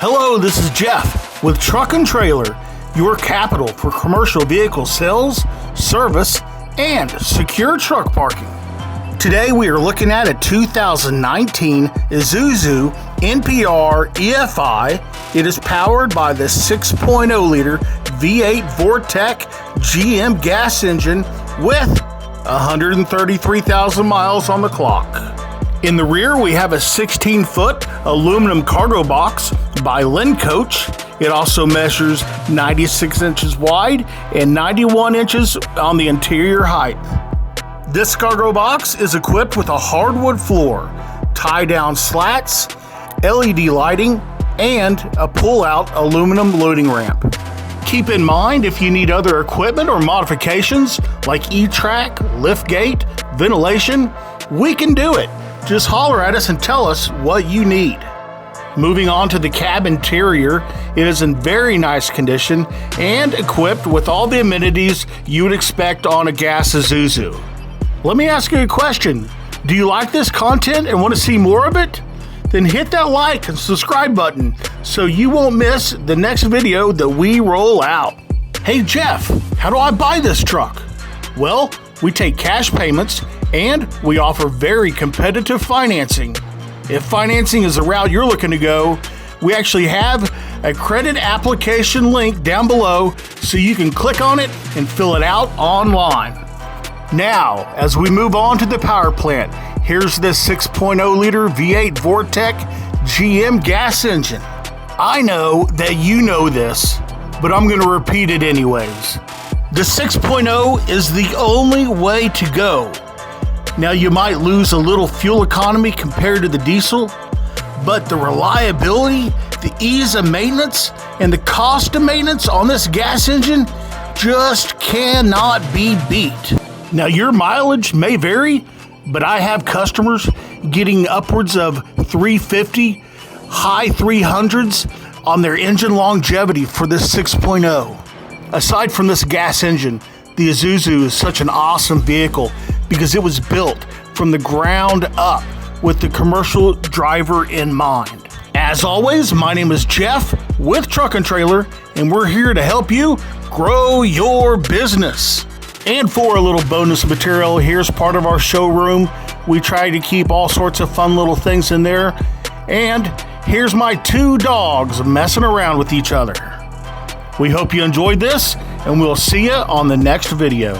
Hello, this is Jeff with Truck-n-Trailer, your capital for commercial vehicle sales, service, and secure truck parking. Today we are looking at a 2019 ISUZU NPR EFI. It is powered by the 6.0-liter V8 Vortex GAS Engine with 133,000 miles on the clock. In the rear, we have a 16-foot aluminum cargo box by Coach. It also measures 96 inches wide and 91 inches on the interior height. This cargo box is equipped with a hardwood floor, tie-down slats, LED lighting, and a pull-out aluminum loading ramp. Keep in mind, if you need other equipment or modifications like E-track, liftgate, ventilation, we can do it. Just holler at us and tell us what you need. Moving on to the cab interior, it is in very nice condition and equipped with all the amenities you would expect on a gas ISUZU. Let me ask you a question. Do you like this content and want to see more of it? Then hit that like and subscribe button so you won't miss the next video that we roll out. Hey Jeff, how do I buy this truck? Well, we take cash payments and we offer very competitive financing. If financing is the route you're looking to go, we actually have a credit application link down below so you can click on it and fill it out online. Now, as we move on to the power plant, here's the 6.0-liter V8 Vortex GAS Engine. I know that you know this, but I'm going to repeat it anyways. The 6.0 is the only way to go. Now, you might lose a little fuel economy compared to the diesel, but the reliability, the ease of maintenance, and the cost of maintenance on this gas engine just cannot be beat. Now, your mileage may vary, but I have customers getting upwards of 350, high 300s on their engine longevity for this 6.0. Aside from this gas engine, the ISUZU is such an awesome vehicle because it was built from the ground up with the commercial driver in mind. As always, my name is Jeff with Truck-n-Trailer, and we're here to help you grow your business. And for a little bonus material, here's part of our showroom. We try to keep all sorts of fun little things in there. And here's my two dogs messing around with each other. We hope you enjoyed this, and we'll see you on the next video.